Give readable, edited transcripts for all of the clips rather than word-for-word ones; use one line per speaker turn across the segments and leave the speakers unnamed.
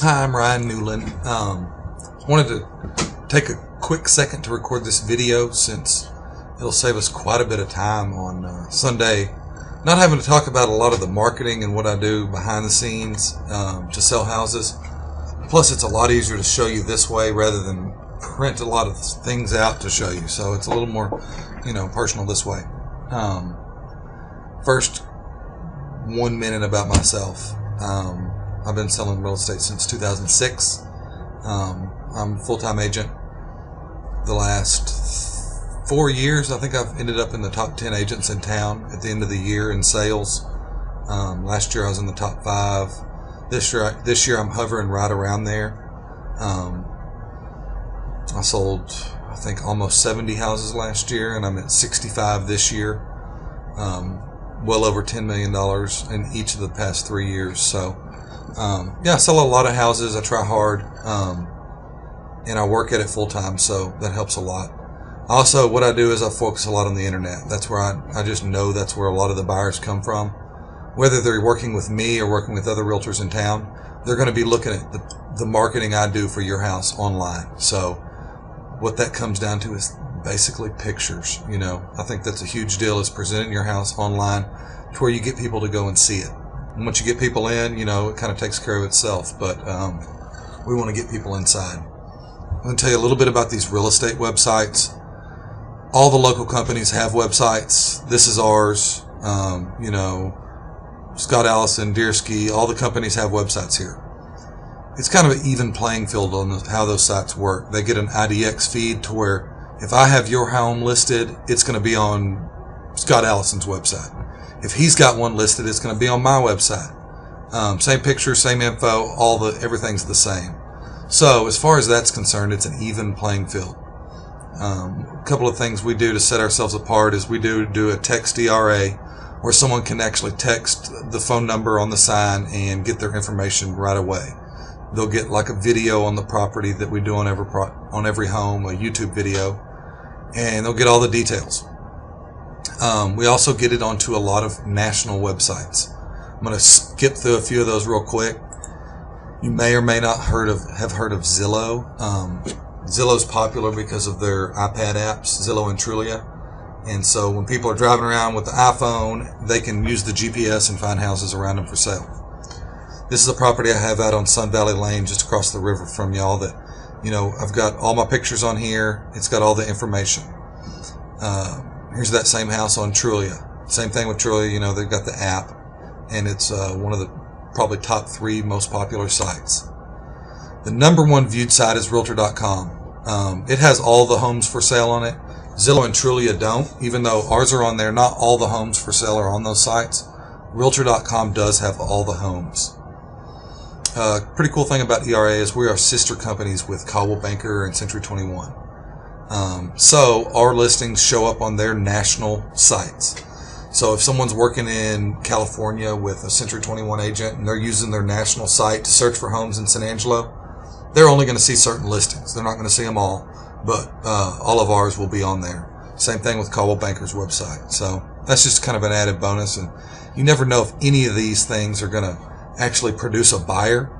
Hi, I'm Ryan Newland. Wanted to take a quick second to record this video since it'll save us quite a bit of time on Sunday, not having to talk about a lot of the marketing and what I do behind the scenes to sell houses. Plus, it's a lot easier to show you this way rather than print a lot of things out to show you. So it's a little more, personal this way. First, 1 minute about myself. I've been selling real estate since 2006. I'm a full-time agent. The last 4 years, I think I've ended up in the top 10 agents in town at the end of the year in sales. Last year I was in the top 5. This year I'm hovering right around there. I sold, I think, almost 70 houses last year, and I'm at 65 this year. Well over $10 million in each of the past 3 years. So, I sell a lot of houses. I try hard, and I work at it full time, so that helps a lot. Also, what I do is I focus a lot on the internet. That's where I just know that's where a lot of the buyers come from. Whether they're working with me or working with other realtors in town, they're going to be looking at the marketing I do for your house online. So what that comes down to is basically pictures. I think that's a huge deal, is presenting your house online to where you get people to go and see it. And once you get people in, it kind of takes care of itself. But we want to get people inside. I'm going to tell you a little bit about these real estate websites. All the local companies have websites. This is ours. Scott Allison, Deersky, all the companies have websites here. It's kind of an even playing field on how those sites work. They get an IDX feed to where if I have your home listed, it's going to be on Scott Allison's website. If he's got one listed, it's going to be on my website. Same picture, same info, everything's the same. So as far as that's concerned, it's an even playing field. A couple of things we do to set ourselves apart is we do a text ERA, where someone can actually text the phone number on the sign and get their information right away. They'll get like a video on the property that we do on every home, a YouTube video, and they'll get all the details. We also get it onto a lot of national websites. I'm going to skip through a few of those real quick. You may or may not have heard of Zillow. Zillow's popular because of their iPad apps, Zillow and Trulia. And so when people are driving around with the iPhone, they can use the GPS and find houses around them for sale. This is a property I have out on Sun Valley Lane, just across the river from y'all, that, I've got all my pictures on here. It's got all the information. Here's that same house on Trulia. Same thing with Trulia, they've got the app, and it's one of the probably top 3 most popular sites. The number 1 viewed site is Realtor.com. It has all the homes for sale on it. Zillow and Trulia don't, even though ours are on there. Not all the homes for sale are on those sites. Realtor.com does have all the homes. Pretty cool thing about ERA is we are sister companies with Coldwell Banker and Century 21. So our listings show up on their national sites. So if someone's working in California with a Century 21 agent and they're using their national site to search for homes in San Angelo, they're only going to see certain listings. They're not going to see them all. But all of ours will be on there. Same thing with Coldwell Banker's website. So that's just kind of an added bonus. And you never know if any of these things are going to actually produce a buyer.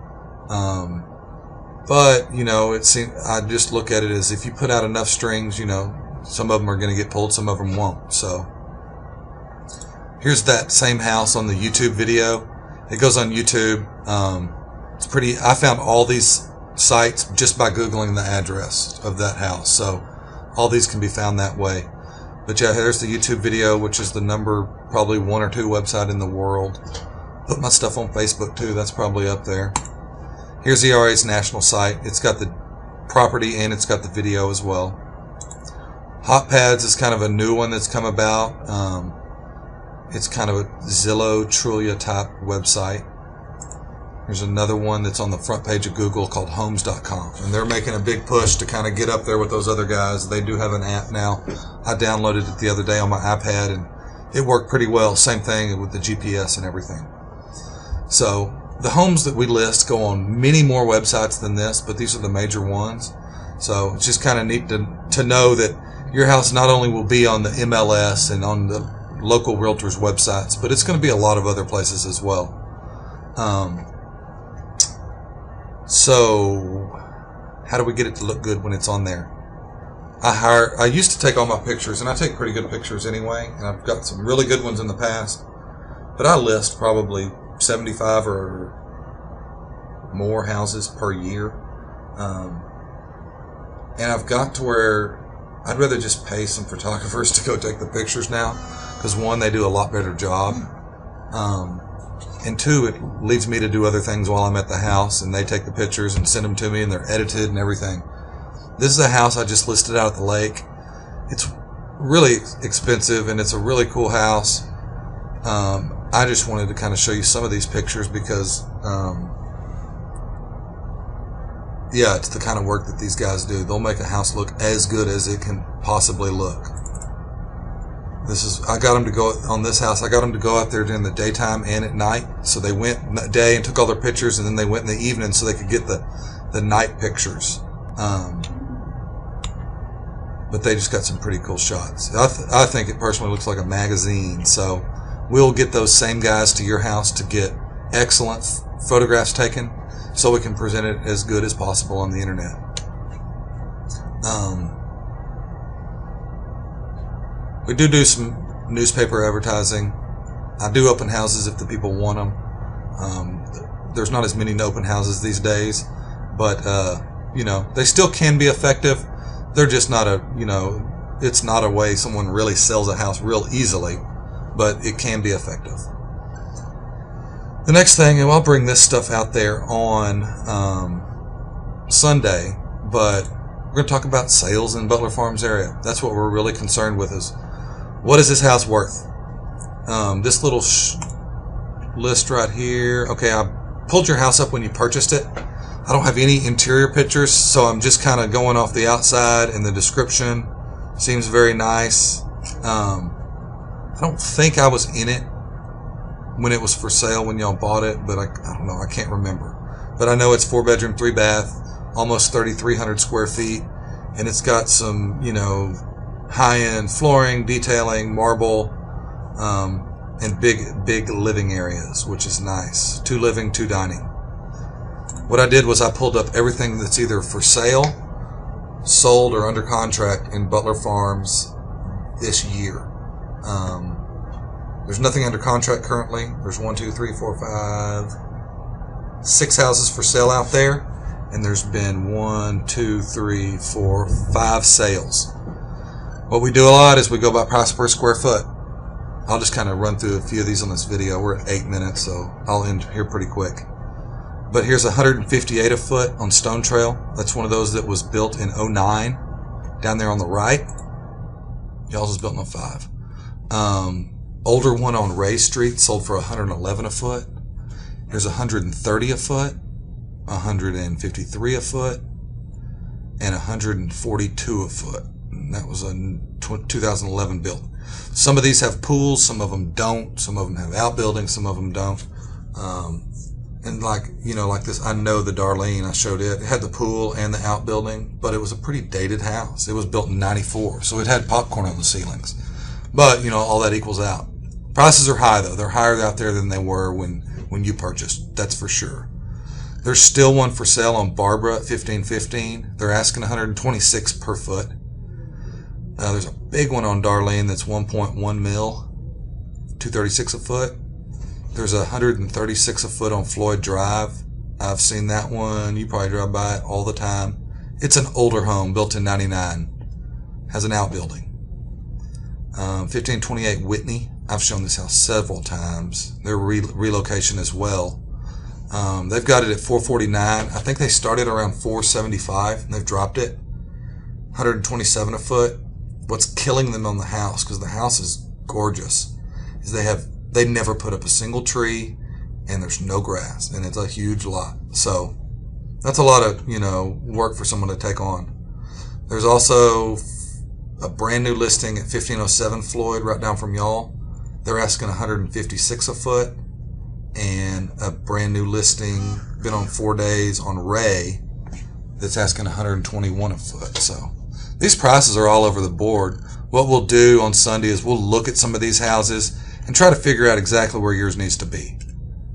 But, I just look at it as if you put out enough strings, some of them are going to get pulled, some of them won't. So here's that same house on the YouTube video. It goes on YouTube. It's pretty. I found all these sites just by Googling the address of that house. So all these can be found that way. But yeah, there's the YouTube video, which is the number probably 1 or 2 website in the world. Put my stuff on Facebook too. That's probably up there. Here's ERA's national site. It's got the property and it's got the video as well. HotPads is kind of a new one that's come about. It's kind of a Zillow, Trulia type website. There's another one that's on the front page of Google called Homes.com. And they're making a big push to kind of get up there with those other guys. They do have an app now. I downloaded it the other day on my iPad and it worked pretty well. Same thing with the GPS and everything. So the homes that we list go on many more websites than this, but these are the major ones. So it's just kind of neat to know that your house not only will be on the MLS and on the local realtors' websites, but it's going to be a lot of other places as well. So how do we get it to look good when it's on there? I used to take all my pictures, and I take pretty good pictures anyway, and I've got some really good ones in the past, but I list probably 75 or more houses per year. And I've got to where I'd rather just pay some photographers to go take the pictures now, because one, they do a lot better job, and two, it leaves me to do other things while I'm at the house, and they take the pictures and send them to me, and they're edited and everything. This is a house I just listed out at the lake. It's really expensive, and it's a really cool house. I just wanted to kind of show you some of these pictures because yeah, it's the kind of work that these guys do. They'll make a house look as good as it can possibly look. I got them to go on this house. I got them to go out there during the daytime and at night. So they went day and took all their pictures, and then they went in the evening so they could get the night pictures. But they just got some pretty cool shots. I think it personally looks like a magazine. So we'll get those same guys to your house to get excellent photographs taken, so we can present it as good as possible on the internet. We do some newspaper advertising. I do open houses if the people want them. There's not as many open houses these days, but they still can be effective. They're just not it's not a way someone really sells a house real easily, but it can be effective. The next thing, and I'll bring this stuff out there on Sunday, but we're going to talk about sales in Butler Farms area. That's what we're really concerned with, is what is this house worth? This little list right here. Okay, I pulled your house up when you purchased it. I don't have any interior pictures, so I'm just kind of going off the outside, and the description seems very nice. I don't think I was in it when it was for sale when y'all bought it, but I don't know, I can't remember. But I know it's 4-bedroom, 3-bath, almost 3,300 square feet, and it's got some, high-end flooring, detailing, marble, and big living areas, which is nice. 2 living, 2 dining. What I did was I pulled up everything that's either for sale, sold, or under contract in Butler Farms this year. There's nothing under contract currently. There's 6 houses for sale out there, and there's been 5 sales. What we do a lot is we go by price per square foot. I'll just kind of run through a few of these on this video. We're at 8 minutes, so I'll end here pretty quick. But here's 158 a foot on Stone Trail. That's one of those that was built in 09. Down there on the right. Y'all's is built in 05. Older one on Ray Street sold for 111 a foot. Here's 130 a foot, 153 a foot, and 142 a foot. And that was a 2011 build. Some of these have pools, some of them don't. Some of them have outbuildings, some of them don't. And like this, I know the Darlene, I showed it. It had the pool and the outbuilding, but it was a pretty dated house. It was built in 94, so it had popcorn on the ceilings. But, all that equals out. Prices are high, though. They're higher out there than they were when you purchased. That's for sure. There's still one for sale on Barbara at 1515. They're asking 126 per foot. There's a big one on Darlene that's 1.1 mil, 236 a foot. There's 136 a foot on Floyd Drive. I've seen that one. You probably drive by it all the time. It's an older home built in 99. Has an outbuilding. 1528 Whitney. I've shown this house several times. Their relocation as well. They've got it at 449. I think they started around 475 and they've dropped it. 127 a foot. What's killing them on the house, because the house is gorgeous, is they never put up a single tree, and there's no grass, and it's a huge lot. So that's a lot of work for someone to take on. There's also a brand new listing at 1507 Floyd, right down from y'all. They're asking 156 a foot, and a brand new listing, been on 4 days, on Ray, that's asking 121 a foot. So these prices are all over the board. What we'll do on Sunday is we'll look at some of these houses and try to figure out exactly where yours needs to be.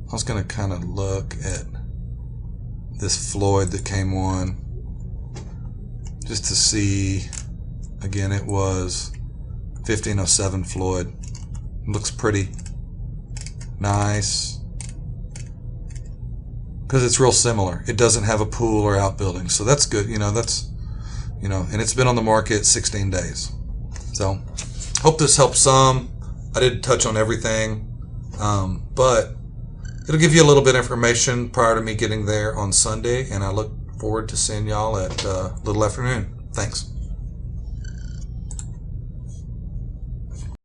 I was going to kind of look at this Floyd that came on, just to see. Again, it was 1507 Floyd. Looks pretty nice because it's real similar. It doesn't have a pool or outbuilding, so that's good. And it's been on the market 16 days. So hope this helps some. I didn't touch on everything, but it'll give you a little bit of information prior to me getting there on Sunday, and I look forward to seeing y'all at Little Afternoon. Thanks.